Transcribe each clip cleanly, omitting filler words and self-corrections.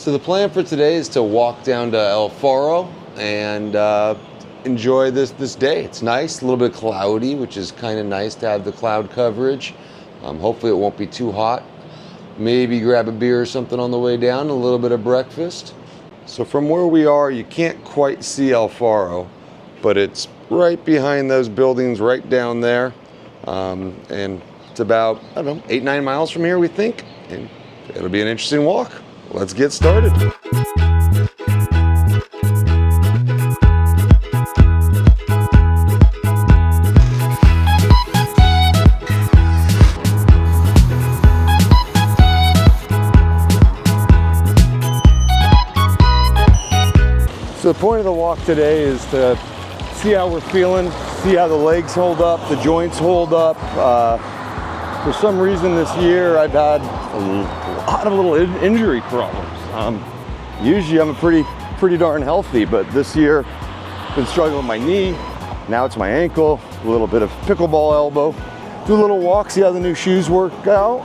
So the plan for today is to walk down to El Faro and enjoy this day. It's nice, a little bit cloudy, which is kind of nice to have the cloud coverage. Hopefully it won't be too hot. Maybe grab a beer or something on the way down, a little bit of breakfast. So from where we are, you can't quite see El Faro, but it's right behind those buildings right down there. And it's about, I don't know, 8-9 miles from here, we think. And it'll be an interesting walk. Let's get started. So the point of the walk today is to see how we're feeling, see how the legs hold up, the joints hold up. For some reason this year I've had a lot of little injury problems. Usually I'm pretty darn healthy, but this year I've been struggling with my knee. Now it's my ankle, a little bit of pickleball elbow. Do a little walk, see how the new shoes work out,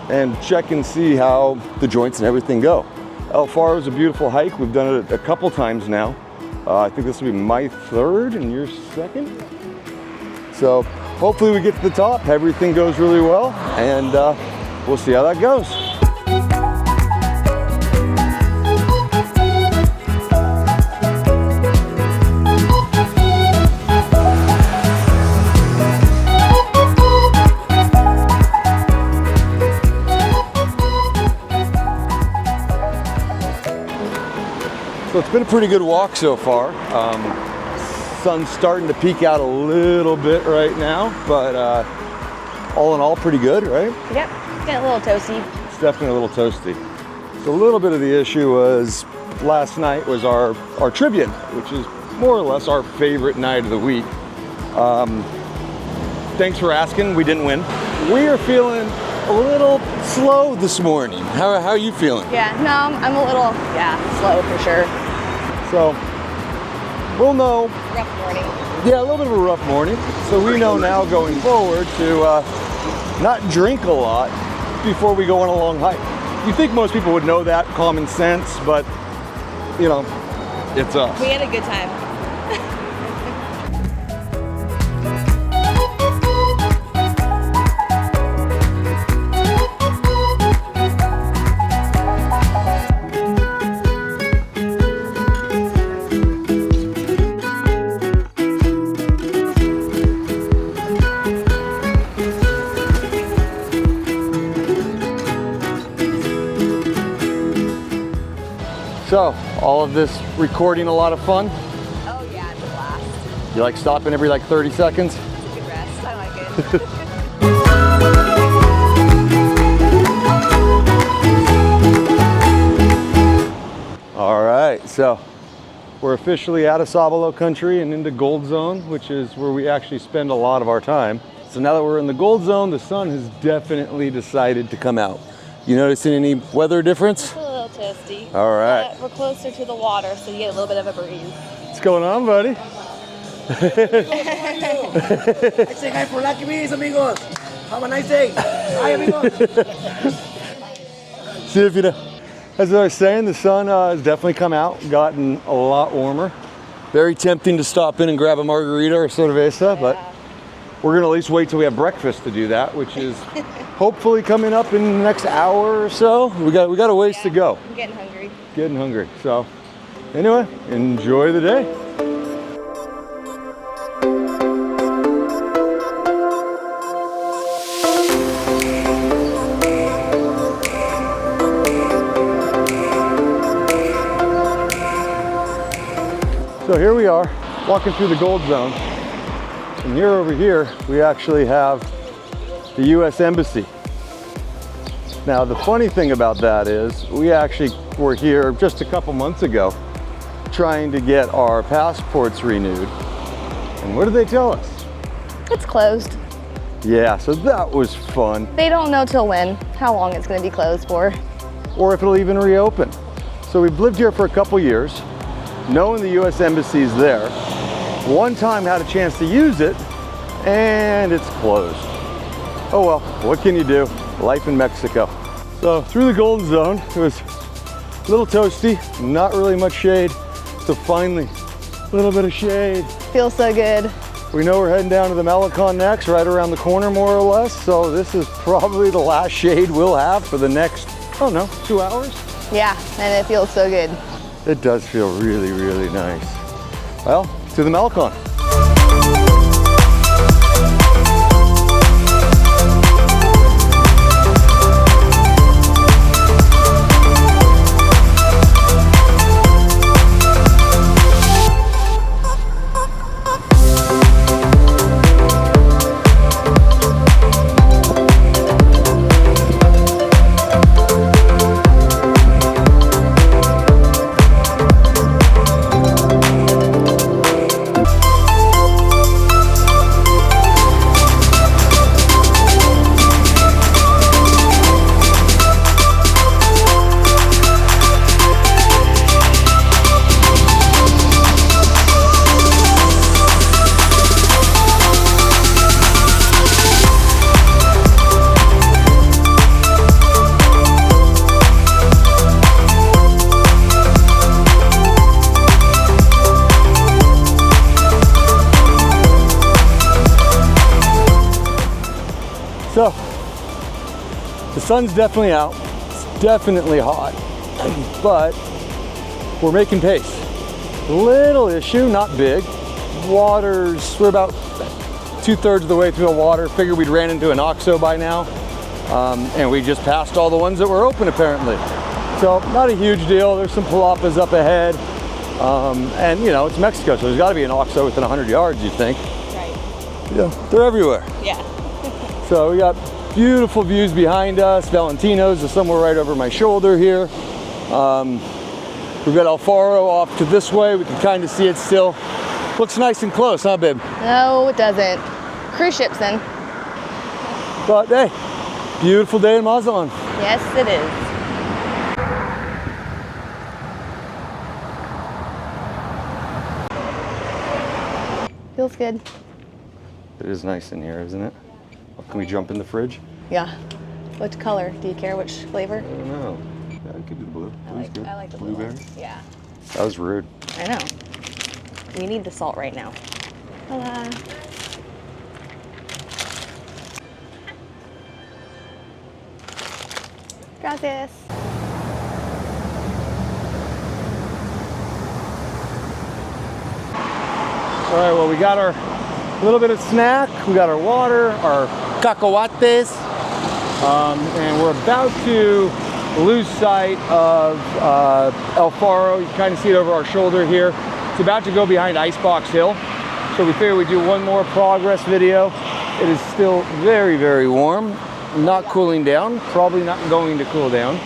and check and see how the joints and everything go. El Faro is a beautiful hike. We've done it a couple times now. I think this will be my third and your second. So hopefully we get to the top, everything goes really well, and we'll see how that goes. So it's been a pretty good walk so far. Sun's starting to peek out a little bit right now, but all in all, pretty good, right? Yep, it's getting a little toasty. It's definitely a little toasty. So a little bit of the issue was last night was our tribute, which is more or less our favorite night of the week. Thanks for asking, we didn't win. We are feeling a little slow this morning. How are you feeling? Yeah, no, I'm a little, slow for sure. So we'll know. Rough morning. Yeah, a little bit of a rough morning. So we know now going forward to not drink a lot before we go on a long hike. You think most people would know that, common sense, but you know, it's us. We had a good time. So, all of this recording a lot of fun? Oh yeah, it's a blast. You like stopping every like 30 seconds? It's a good rest, I like it. All right, so we're officially out of Sabalo country and into Gold Zone, which is where we actually spend a lot of our time. So now that we're in the Gold Zone, the sun has definitely decided to come out. You noticing any weather difference? Toasty. All right. We're closer to the water, so you get a little bit of a breeze. What's going on, buddy? I say hi for Lucky Bees, amigos. Have a nice day. Hi, amigos. See if you know. As I was saying, the sun has definitely come out, gotten a lot warmer. Very tempting to stop in and grab a margarita or cerveza, but we're gonna at least wait till we have breakfast to do that, which is hopefully coming up in the next hour or so. We got a ways to go. I'm getting hungry. Getting hungry. So anyway, enjoy the day. So here we are, walking through the Gold Zone. And here over here, we actually have the US Embassy. Now, the funny thing about that is we actually were here just a couple months ago trying to get our passports renewed. And what did they tell us? It's closed. Yeah, so that was fun. They don't know till when, how long it's going to be closed for. Or if it'll even reopen. So we've lived here for a couple years, knowing the US Embassy is there. One time had a chance to use it, and it's closed. Oh well, what can you do? Life in Mexico. So through the Golden Zone, it was little toasty, not really much shade. So finally, a little bit of shade. Feels so good. We know we're heading down to the Mazatlan next, right around the corner more or less. So this is probably the last shade we'll have for the next, I don't know, 2 hours? Yeah, and it feels so good. It does feel really, really nice. Well, to the Mazatlan. So, the sun's definitely out. It's definitely hot, but we're making pace. Little issue, not big. We're about 2/3 of the way through the water. Figured we'd ran into an OXO by now, and we just passed all the ones that were open apparently. So, not a huge deal. There's some palapas up ahead, and you know, it's Mexico, so there's gotta be an OXO within 100 yards, you'd think. Right. Yeah, they're everywhere. Yeah. So we got beautiful views behind us. Valentino's is somewhere right over my shoulder here. We've got El Faro off to this way. We can kind of see it still. Looks nice and close, huh, babe? No, it doesn't. Cruise ships in. But hey, beautiful day in Mazatlan. Yes, it is. Feels good. It is nice in here, isn't it? Can we jump in the fridge? Yeah. What color? Do you care which flavor? I don't know. Yeah, it could be the blue. Blue's good. I like the blue Blueberry? one. Yeah. That was rude. I know. We need the salt right now. Hola. Gracias. All right, well, we got our little bit of snack. We got our water, our cacahuates, and we're about to lose sight of El Faro. You can kind of see it over our shoulder here. It's about to go behind Icebox Hill. So we figured we'd do one more progress video. It is still very, very warm, not cooling down, probably not going to cool down.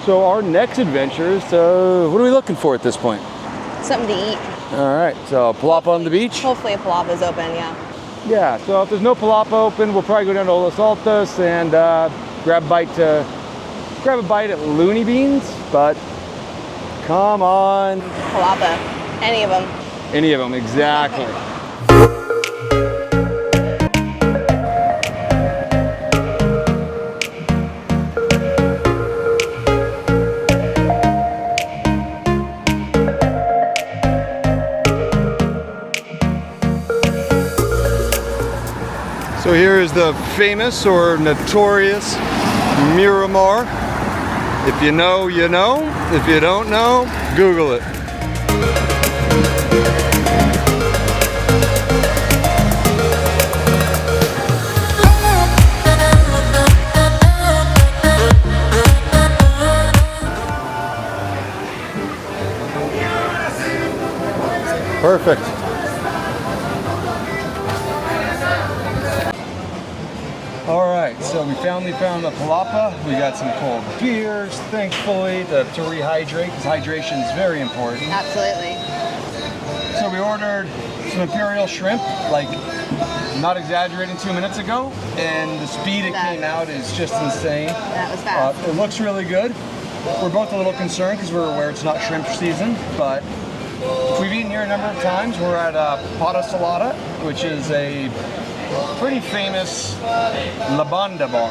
So our next adventure is, what are we looking for at this point? Something to eat. All right, so palapa on the beach? Hopefully a palapa's open, yeah. Yeah, so if there's no palapa open, we'll probably go down to Los Altos and grab a bite at Looney Beans, but come on. Palapa. Any of them. Any of them, exactly. So here is the famous or notorious Miramar. If you know, you know. If you don't know, Google it. Perfect. All right, so we finally found the palapa. We got some cold beers, thankfully, to rehydrate, because hydration is very important. Absolutely. So we ordered some imperial shrimp, like, not exaggerating, 2 minutes ago, and the speed it came out is just insane. That was fast. It looks really good. We're both a little concerned because we're aware it's not shrimp season, but we've eaten here a number of times. We're at Pata Salada, which is a pretty famous La Banda bar.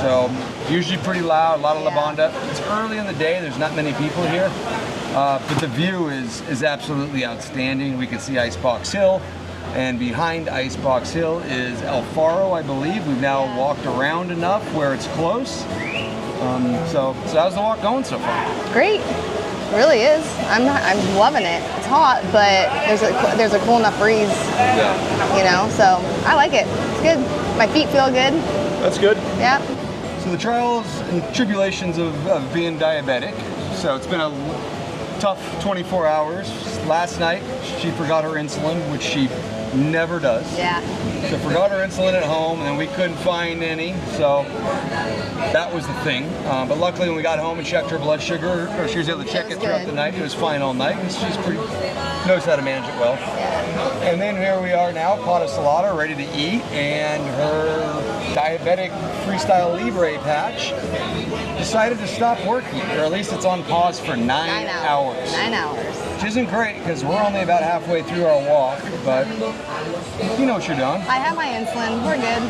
So if Usually pretty loud, a lot of lavanda. It's early in the day, there's not many people here. But the view is absolutely outstanding. We can see Icebox Hill, and behind Icebox Hill is El Faro, I believe. We've now walked around enough where it's close. So how's the walk going so far? Great. It really is. I'm loving it. It's hot, but there's a cool enough breeze. Yeah. You know, so I like it. It's good. My feet feel good. That's good. Yeah. So the trials and tribulations of being diabetic. So it's been a tough 24 hours. Last night, she forgot her insulin, which she never does. Yeah. So forgot her insulin at home, and we couldn't find any, so that was the thing. But luckily, when we got home and checked her blood sugar, or she was able to check it throughout the night, it was fine all night, and she's knows how to manage it well. Yeah. And then here we are now, caught a salada, ready to eat, and her diabetic Freestyle Libre patch decided to stop working, or at least it's on pause for 9 hours. 9 hours. Which isn't great, because we're only about halfway through our walk, but you know what you're doing. I have my insulin. We're good.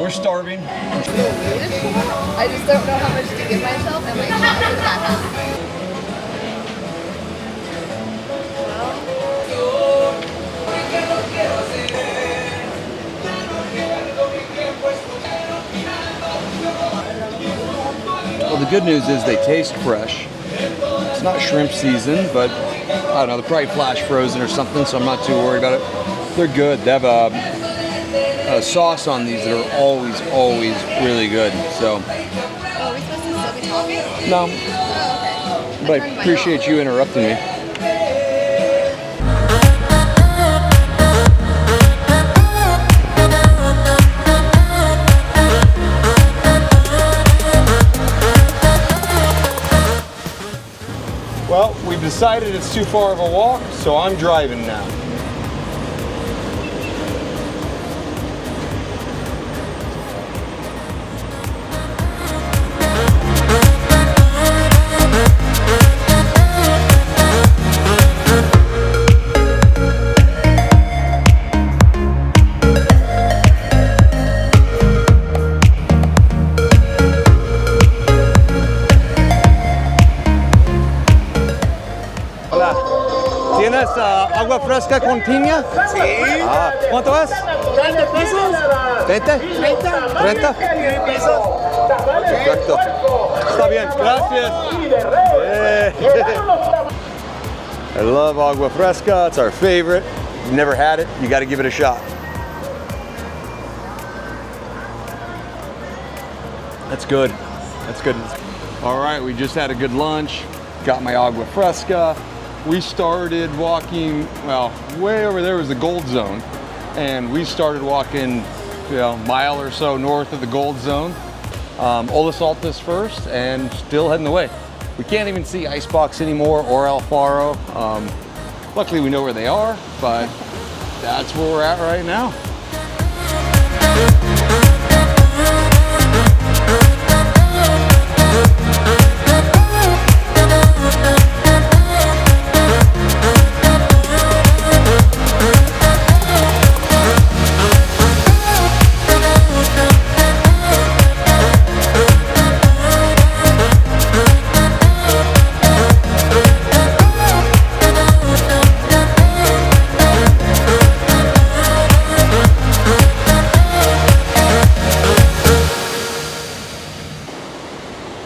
We're starving. I just don't know how much to give myself, and my child is not happy. Well, the good news is they taste fresh. It's not shrimp season, but I don't know, they're probably flash frozen or something, so I'm not too worried about it. They're good. They have a sauce on these that are always really good. So. Oh, are we supposed to still be talking? No. Oh, okay. But I appreciate you interrupting me. Well, we've decided it's too far of a walk, so I'm driving now. ¿Tienes agua fresca con piña? Sí. Ah, ¿cuánto es? 30 pesos. ¿20? 30. 30 pesos. Perfecto. Está bien, gracias. I love agua fresca. It's our favorite. If you've never had it, you got to give it a shot. That's good. That's good. All right, we just had a good lunch. Got my agua fresca. We started walking, well, way over there was the Gold Zone, and we started walking, a mile or so north of the Gold Zone. Olas Altas first, and still heading away. We can't even see Icebox anymore or El Faro. Luckily, we know where they are, but that's where we're at right now.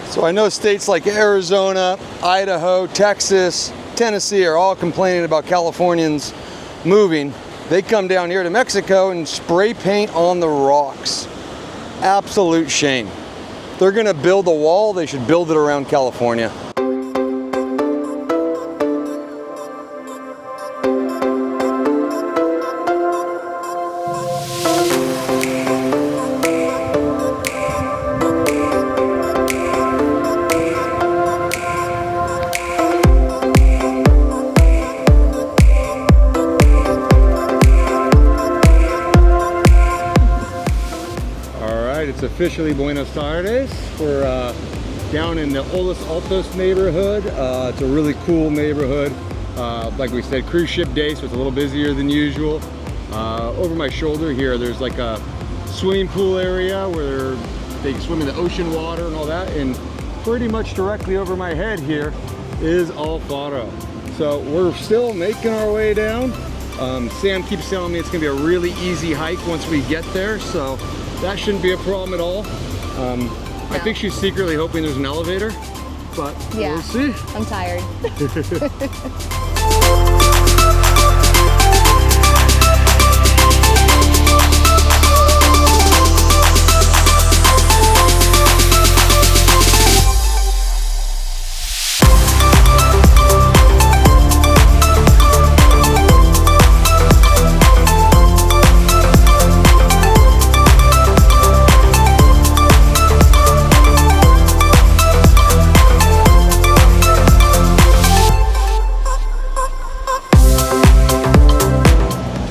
So I know states like Arizona, Idaho, Texas, Tennessee are all complaining about Californians moving. They come down here to Mexico and spray paint on the rocks. Absolute shame. If they're gonna build a wall, they should build it around California. It's officially Buenos Aires. We're down in the Olas Altos neighborhood. It's a really cool neighborhood. Like we said, cruise ship day, so it's a little busier than usual. Over my shoulder here, there's like a swimming pool area where they can swim in the ocean water and all that. And pretty much directly over my head here is Faro. So we're still making our way down. Sam keeps telling me it's gonna be a really easy hike once we get there, so that shouldn't be a problem at all. I think she's secretly hoping there's an elevator, but yeah, we'll see. I'm tired.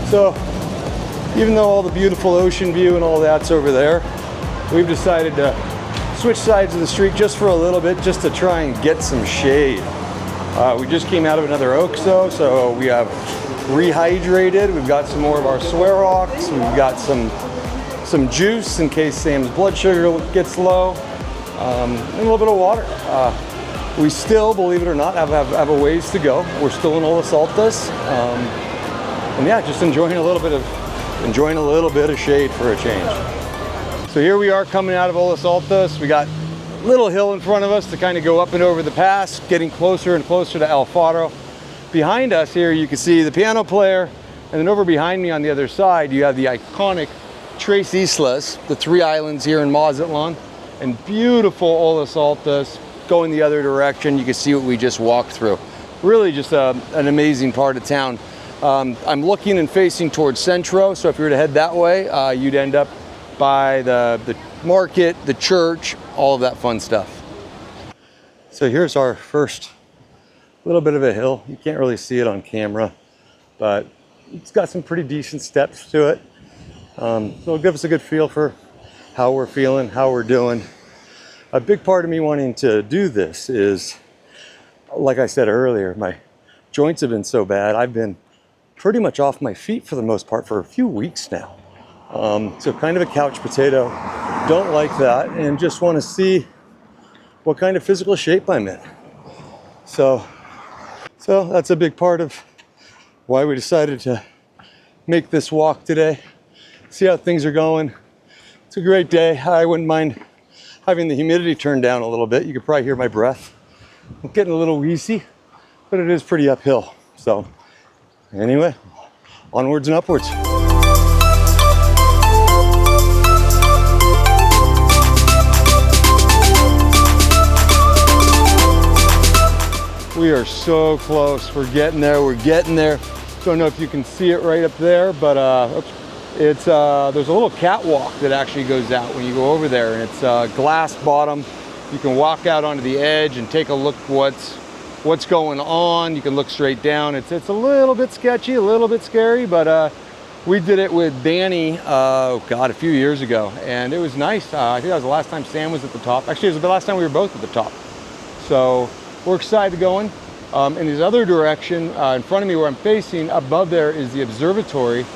So, even though all the beautiful ocean view and all that's over there, we've decided to switch sides of the street just for a little bit, just to try and get some shade. We just came out of another OXO, so we have rehydrated. We've got some more of our Swerox. We've got some juice in case Sam's blood sugar gets low, and a little bit of water. We still, believe it or not, have a ways to go. We're still in Olas Altas. And yeah, just enjoying a little bit of shade for a change. So here we are coming out of Olas Altas. We got a little hill in front of us to kind of go up and over the pass, getting closer and closer to Faro. Behind us here, you can see the piano player, and then over behind me on the other side, you have the iconic Tres Islas, the 3 islands here in Mazatlan, and beautiful Olas Altas going the other direction. You can see what we just walked through. Really just an amazing part of town. I'm looking and facing towards Centro, so if you were to head that way, you'd end up by the market, the church, all of that fun stuff. So here's our first little bit of a hill. You can't really see it on camera, but it's got some pretty decent steps to it. So it'll give us a good feel for how we're feeling, how we're doing. A big part of me wanting to do this is, like I said earlier, my joints have been so bad. I've been pretty much off my feet for the most part for a few weeks now. So kind of a couch potato, don't like that, and just want to see what kind of physical shape I'm in. So that's a big part of why we decided to make this walk today. See how things are going. It's a great day. I wouldn't mind having the humidity turned down a little bit. You could probably hear my breath. I'm getting a little wheezy, but it is pretty uphill. So anyway, onwards and upwards. We are so close. We're getting there. Don't know if you can see it right up there, but there's a little catwalk that actually goes out when you go over there, and it's glass bottom. You can walk out onto the edge and take a look what's going on. You can look straight down. It's a little bit sketchy, a little bit scary, but we did it with Danny, a few years ago, and it was nice. I think that was the last time Sam was at the top. Actually, it was the last time we were both at the top. So we're excited going. In this other direction, in front of me where I'm facing, above there is the observatory,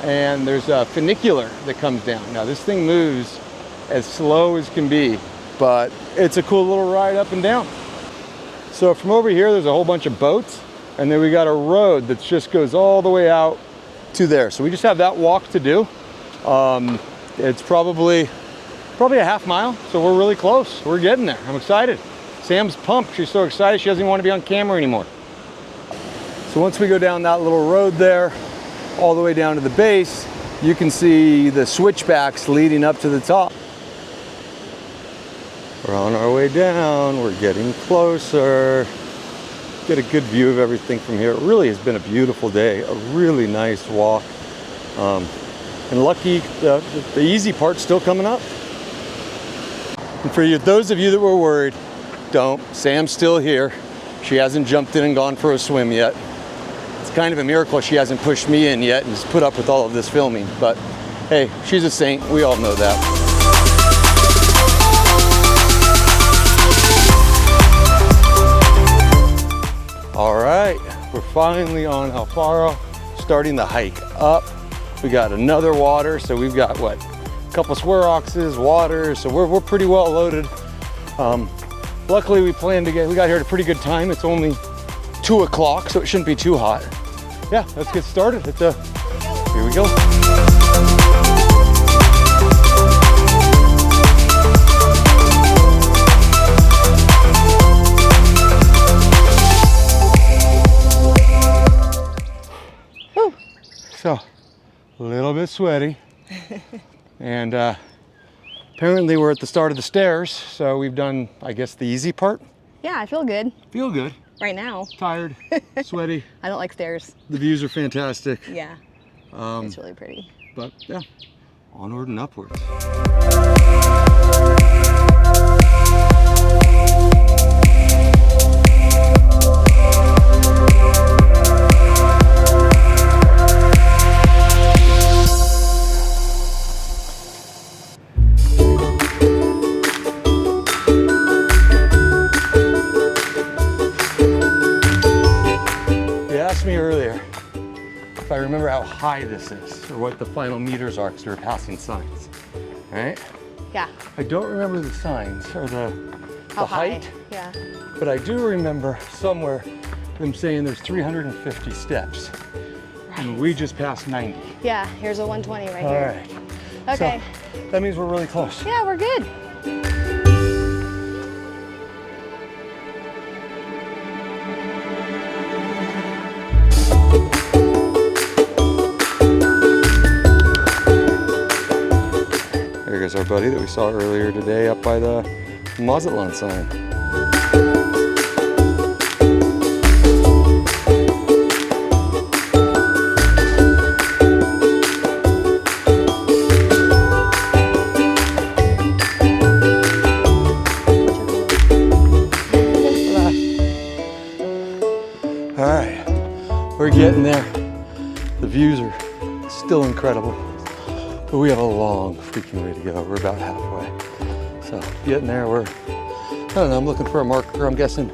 and there's a funicular that comes down. Now this thing moves as slow as can be, but it's a cool little ride up and down. So from over here, there's a whole bunch of boats, and then we got a road that just goes all the way out to there. So we just have that walk to do. It's probably a half mile, so we're really close. We're getting there. I'm excited. Sam's pumped. She's so excited she doesn't even want to be on camera anymore. So once we go down that little road there, all the way down to the base, you can see the switchbacks leading up to the top. We're on our way down, we're getting closer. Get a good view of everything from here. It really has been a beautiful day, a really nice walk. And lucky, the easy part's still coming up. And for you, those of you that were worried, don't. Sam's still here. She hasn't jumped in and gone for a swim yet. It's kind of a miracle she hasn't pushed me in yet and has put up with all of this filming. But hey, she's a saint. We all know that. All right, we're finally on Faro, starting the hike up. We got another water, so we've got what, couple square oxes, water, so we're pretty well loaded. Luckily we got here at a pretty good time. It's only 2 o'clock, so it shouldn't be too hot. Yeah, let's get started. Here we go. So, a little bit sweaty, and apparently we're at the start of the stairs, so we've done, I guess, the easy part. Yeah, I feel good. Feel good. Right now. Tired, sweaty. I don't like stairs. The views are fantastic. Yeah, it's really pretty. But yeah, onward and upwards. Me earlier if I remember how high this is or what the final meters are because we were passing signs, right? Yeah. I don't remember the signs or the height. Yeah. But I do remember somewhere them saying there's 350 steps. Right. And we just passed 90. Yeah, here's a 120 right All here. right. Okay. So that means we're really close. Yeah, we're good. There's our buddy that we saw earlier today up by the Mazatlan sign. All right, we're getting there. The views are still incredible. But we have a long freaking way to go. We're about halfway. So getting there, I don't know, I'm looking for a marker. I'm guessing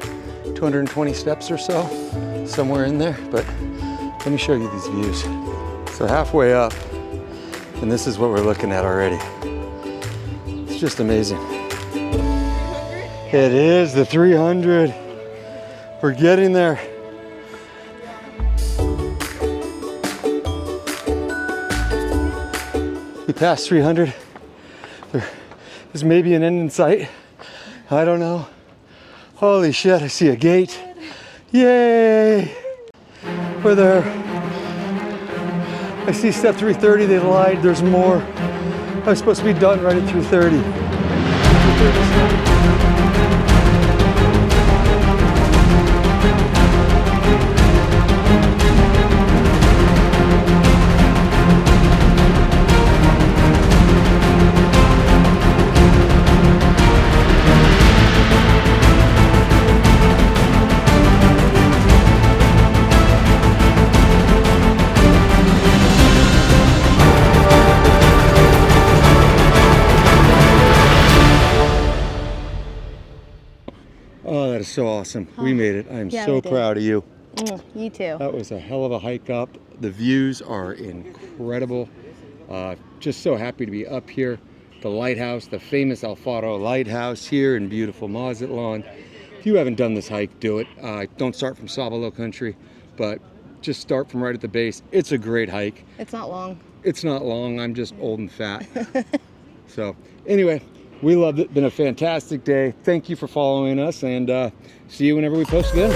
220 steps or so, somewhere in there. But let me show you these views. So halfway up, and this is what we're looking at already. It's just amazing. It is the 300. We're getting there. We passed 300. There's maybe an end in sight. I don't know. Holy shit, I see a gate. Yay! We're there. I see step 330, they lied, there's more. I was supposed to be done right at 330. Oh, that is so awesome. We made it. I am so proud of you. You too. That was a hell of a hike up. The views are incredible. Just so happy to be up here. The lighthouse, the famous Faro lighthouse here in beautiful Mazatlan. If you haven't done this hike, do it. Don't start from Sabalo country, but just start from right at the base. It's a great hike. It's not long. It's not long. I'm just old and fat. So anyway, we loved it. Been a fantastic day. Thank you for following us, and see you whenever we post again.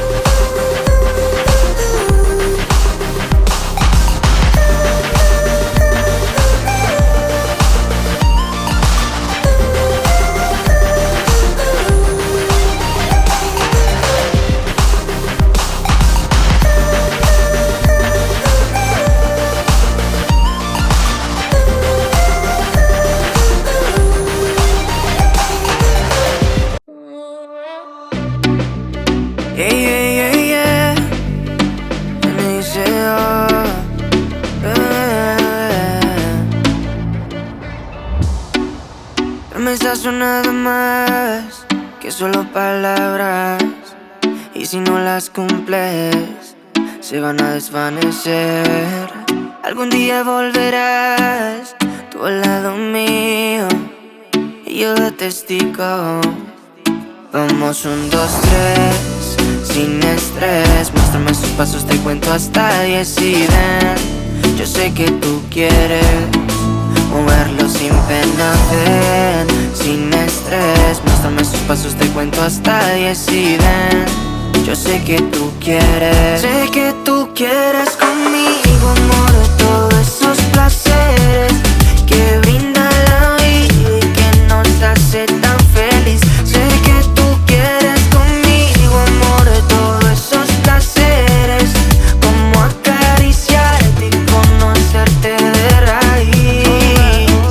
Son nada más que solo palabras, y si no las cumples se van a desvanecer. Algún día volverás, tú al lado mío y yo de testigo. Vamos 1, 2, 3, sin estrés. Muéstrame sus pasos, te cuento hasta 10 y ven. Yo sé que tú quieres moverlo sin pena, ven. Sin estrés, muéstrame sus pasos, te cuento hasta 10 y ven. Yo sé que tú quieres. Sé que tú quieres conmigo, amor, de todos esos placeres que brinda la vida y que nos hace tan feliz. Sé que tú quieres conmigo, amor, de todos esos placeres, como acariciarte y conocerte de raíz.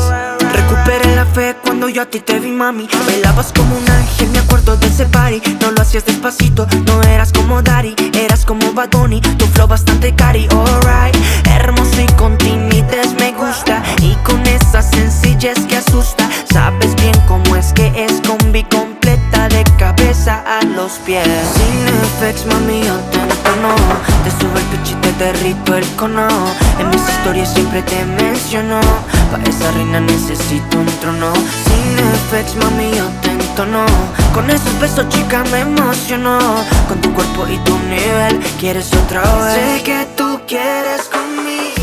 Recuperé la fe cuando yo a ti te vi, mami. Bailabas como un ángel, me acuerdo de ese party. No lo hacías despacito, no eras como Daddy, eras como Bad Bunny, tu flow bastante cari, alright. Hermoso y con timidez me gusta, y con esa sencillez que asusta. Sabes bien cómo es que es combi completa de cabeza a los pies. Sin effects, mami, yo te entono, te subo el pitch y te derrito el cono. En mis historias siempre te menciono, pa' esa reina necesito un trono. Sin effects, mami, yo te entono, con esos besos, chica, me emocionó. Con tu cuerpo y tu nivel, quieres otra vez. Sé que tú quieres conmigo.